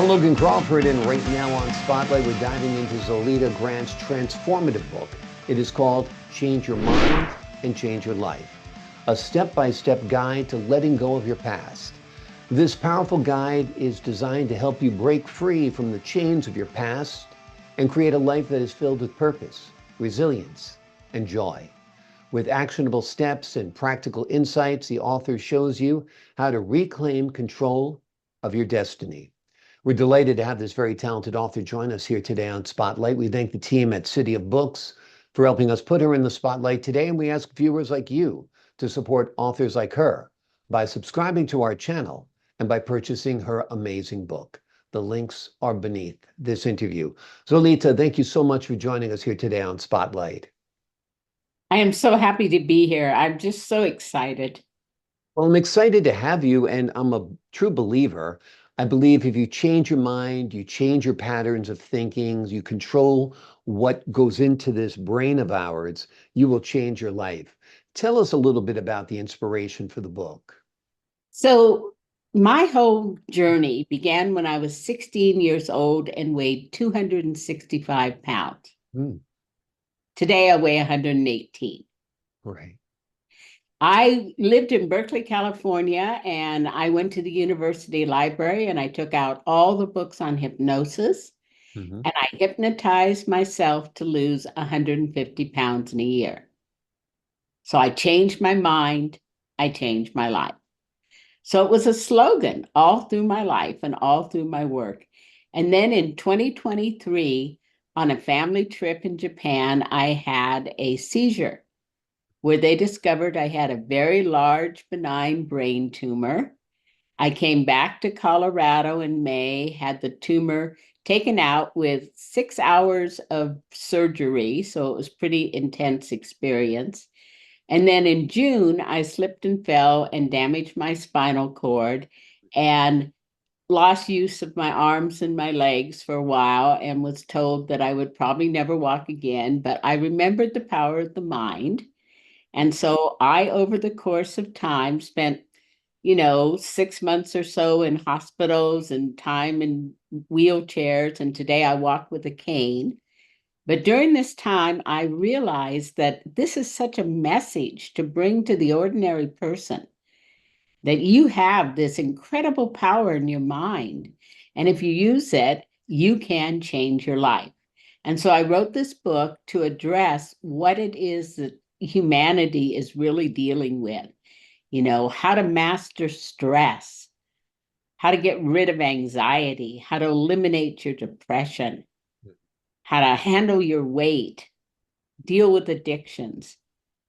I'm Logan Crawford, and right now on Spotlight, we're diving into Zoilita Grant's transformative book. It is called Change Your Mind and Change Your Life, a step-by-step guide to letting go of your past. This powerful guide is designed to help you break free from the chains of your past and create a life that is filled with purpose, resilience, and joy. With actionable steps and practical insights, the author shows you how to reclaim control of your destiny. We're delighted to have this very talented author join us here today on Spotlight. We thank the team at City of Books for helping us put her in the spotlight today, and we ask viewers like you to support authors like her by subscribing to our channel and by purchasing her amazing book. The links are beneath this interview. Zoilita, thank you so much for joining us here today on Spotlight. I am so happy to be here. I'm just so excited. Well, I'm excited to have you, and I'm a true believer. I believe if you change your mind, you change your patterns of thinking, you control what goes into this brain of ours, you will change your life. Tell us a little bit about the inspiration for the book. So, my whole journey began when I was 16 years old and weighed 265 pounds. Hmm, Today, I weigh 118. right. I lived in Berkeley, California, and I went to the university library and I took out all the books on hypnosis Hmm. and I hypnotized myself to lose 150 pounds in a year. So I changed my mind, I changed my life. So it was a slogan all through my life and all through my work. And then in 2023, on a family trip in Japan, I had a seizure where they discovered I had a very large benign brain tumor. I came back to Colorado in May, had the tumor taken out with 6 hours of surgery. So it was pretty intense experience. And then in June, I slipped and fell and damaged my spinal cord and lost use of my arms and my legs for a while and was told that I would probably never walk again. But I remembered the power of the mind. And so I, over the course of time, spent, 6 months or so in hospitals and time in wheelchairs. And today I walk with a cane. But during this time, I realized that this is such a message to bring to the ordinary person that you have this incredible power in your mind. And if you use it, you can change your life. And so I wrote this book to address what it is that humanity is really dealing with, how to master stress, how to get rid of anxiety, how to eliminate your depression, how to handle your weight, deal with addictions.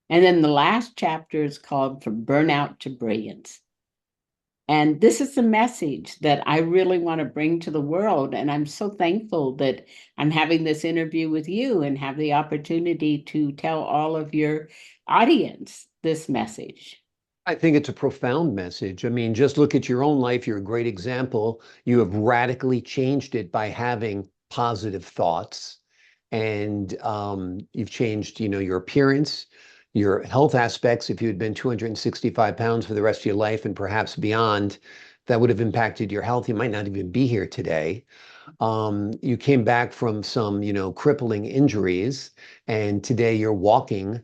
And then the last chapter is called From Burnout to Brilliance. And this is the message that I really want to bring to the world. And I'm so thankful that I'm having this interview with you and have the opportunity to tell all of your audience this message. I think it's a profound message. I mean, just look at your own life. You're a great example. You have radically changed it by having positive thoughts, and you've changed, your appearance, your health aspects. If you had been 265 pounds for the rest of your life and perhaps beyond, that would have impacted your health. You might not even be here today. You came back from some, crippling injuries, and today you're walking,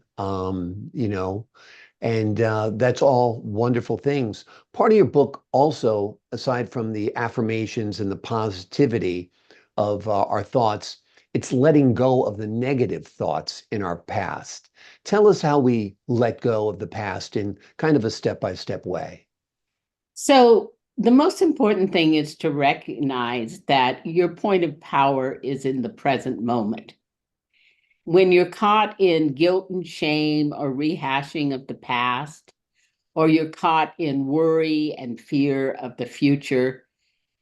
and that's all wonderful things. Part of your book also, aside from the affirmations and the positivity of our thoughts, it's letting go of the negative thoughts in our past. Tell us how we let go of the past in kind of a step-by-step way. So, the most important thing is to recognize that your point of power is in the present moment. When you're caught in guilt and shame or rehashing of the past, or you're caught in worry and fear of the future,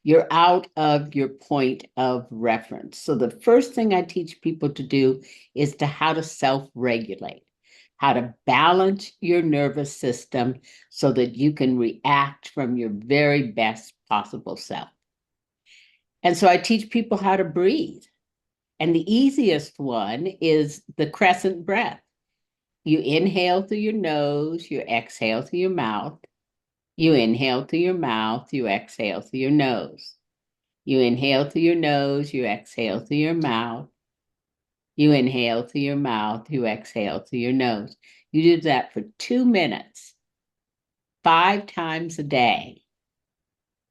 you're out of your point of reference. So the first thing I teach people to do is to how to self-regulate, how to balance your nervous system so that you can react from your very best possible self. And so I teach people how to breathe. And the easiest one is the crescent breath. You inhale through your nose, you exhale through your mouth. You inhale through your mouth, you exhale through your nose. You inhale through your nose, you exhale through your mouth. You inhale through your mouth, you exhale through your nose. You do that for 2 minutes, 5 times a day,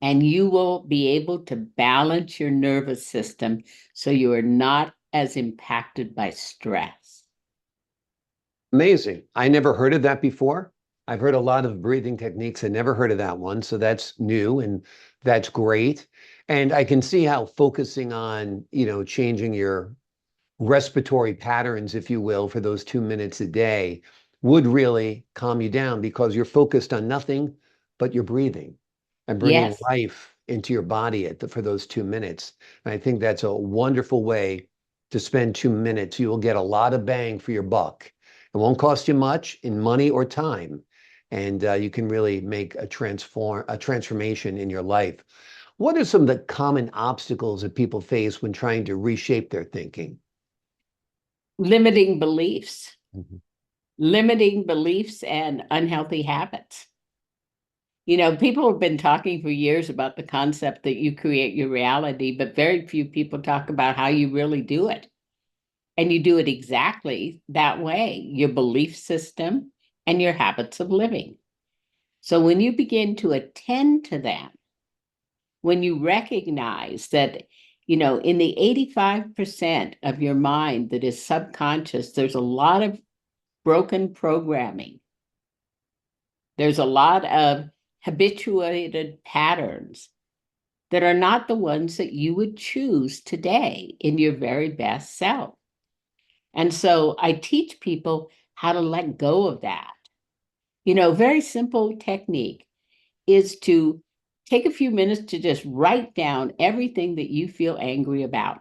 and you will be able to balance your nervous system so you are not as impacted by stress. Amazing. I never heard of that before. I've heard a lot of breathing techniques. I never heard of that one. So that's new and that's great. And I can see how focusing on, changing your respiratory patterns, if you will, for those 2 minutes a day would really calm you down because you're focused on nothing but your breathing and bringing Yes. life into your body for those 2 minutes. And I think that's a wonderful way to spend 2 minutes. You will get a lot of bang for your buck. It won't cost you much in money or time. And you can really make a transformation in your life. What are some of the common obstacles that people face when trying to reshape their thinking? Limiting beliefs, Mhm. limiting beliefs and unhealthy habits. People have been talking for years about the concept that you create your reality, but very few people talk about how you really do it. And you do it exactly that way, your belief system and your habits of living. So when you begin to attend to that, when you recognize that, in the 85% of your mind that is subconscious, there's a lot of broken programming. There's a lot of habituated patterns that are not the ones that you would choose today in your very best self. And so I teach people how to let go of that. Very simple technique is to take a few minutes to just write down everything that you feel angry about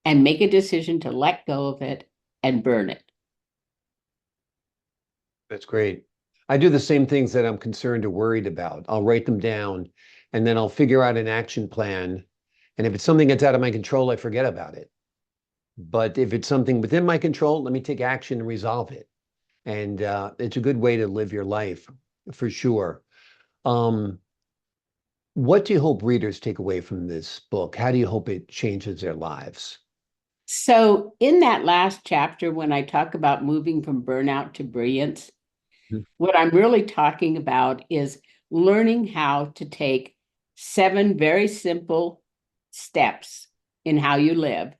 and make a decision to let go of it and burn it. That's great. I do the same things that I'm concerned or worried about. I'll write them down and then I'll figure out an action plan. And if it's something that's out of my control, I forget about it. But if it's something within my control, let me take action and resolve it. And it's a good way to live your life for sure. Um, what do you hope readers take away from this book? How do you hope it changes their lives? So, in that last chapter, when I talk about moving from burnout to brilliance, Mhm. what I'm really talking about is learning how to take 7 very simple steps in how you live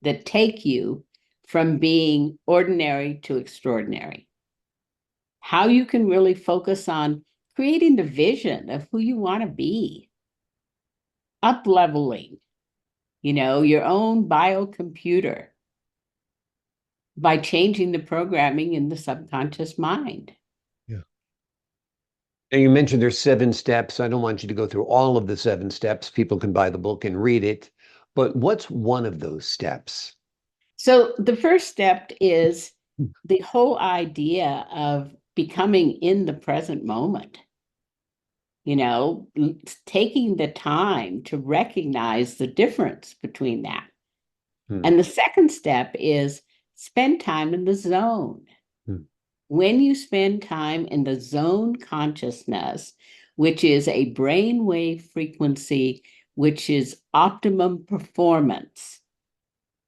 that take you from being ordinary to extraordinary. How you can really focus on creating the vision of who you want to be, up leveling, your own biocomputer by changing the programming in the subconscious mind. Yeah. And you mentioned there's 7 steps. I don't want you to go through all of the 7 steps. People can buy the book and read it. But what's one of those steps? So the first step is the whole idea of becoming in the present moment, taking the time to recognize the difference between that. Hmm. And the second step is spend time in the zone. Hmm. When you spend time in the zone consciousness, which is a brainwave frequency, which is optimum performance,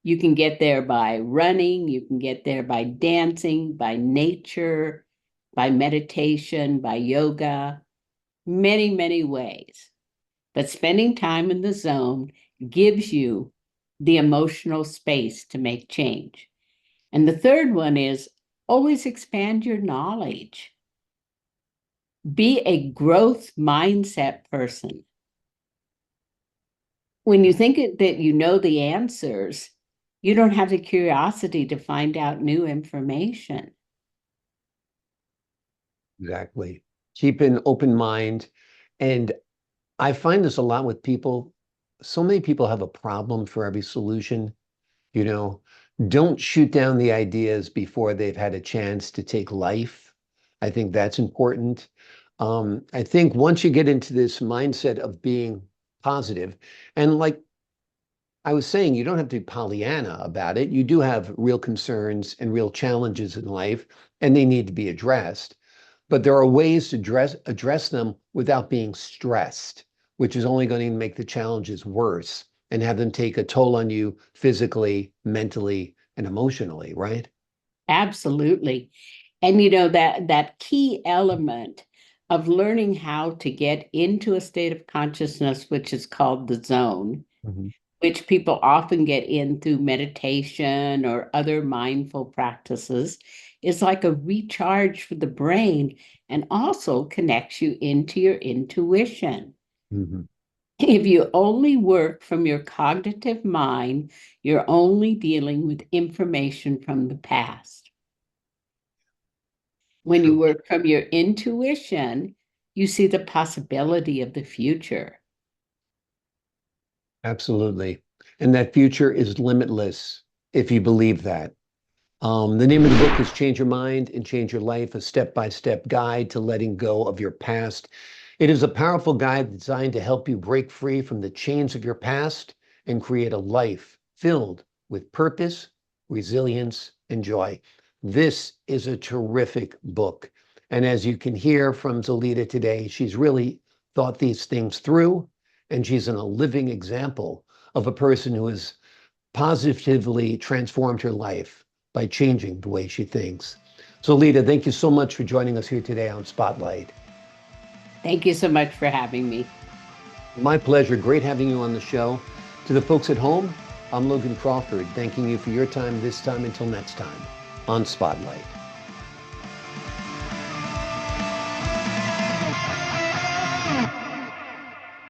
you can get there by running, you can get there by dancing, by nature, by meditation, by yoga, many, many ways. But spending time in the zone gives you the emotional space to make change. And the third one is always expand your knowledge. Be a growth mindset person. When you think that you know the answers, you don't have the curiosity to find out new information. Exactly. Keep an open mind. And I find this a lot with people. So many people have a problem for every solution. You know, don't shoot down the ideas before they've had a chance to take life. I think that's important. I think once you get into this mindset of being positive, and like I was saying, you don't have to be Pollyanna about it. You do have real concerns and real challenges in life, and they need to be addressed. But there are ways to address them without being stressed, which is only going to make the challenges worse and have them take a toll on you physically, mentally, and emotionally, right? Absolutely. And you know that key element of learning how to get into a state of consciousness, which is called the zone, Mhm. which people often get in through meditation or other mindful practices, is like a recharge for the brain and also connects you into your intuition. Mhm. If you only work from your cognitive mind, you're only dealing with information from the past. When you True. work from your intuition, you see the possibility of the future. Absolutely. And that future is limitless if you believe that. The name of the book is Change Your Mind and Change Your Life, a step-by-step guide to letting go of your past. It is a powerful guide designed to help you break free from the chains of your past and create a life filled with purpose, resilience, and joy. This is a terrific book. And as you can hear from Zoilita today, she's really thought these things through, and she's a living example of a person who has positively transformed her life by changing the way she thinks. So, Lita, thank you so much for joining us here today on Spotlight. Thank you so much for having me. My pleasure. Great having you on the show. To the folks at home, I'm Logan Crawford, thanking you for your time this time until next time on Spotlight.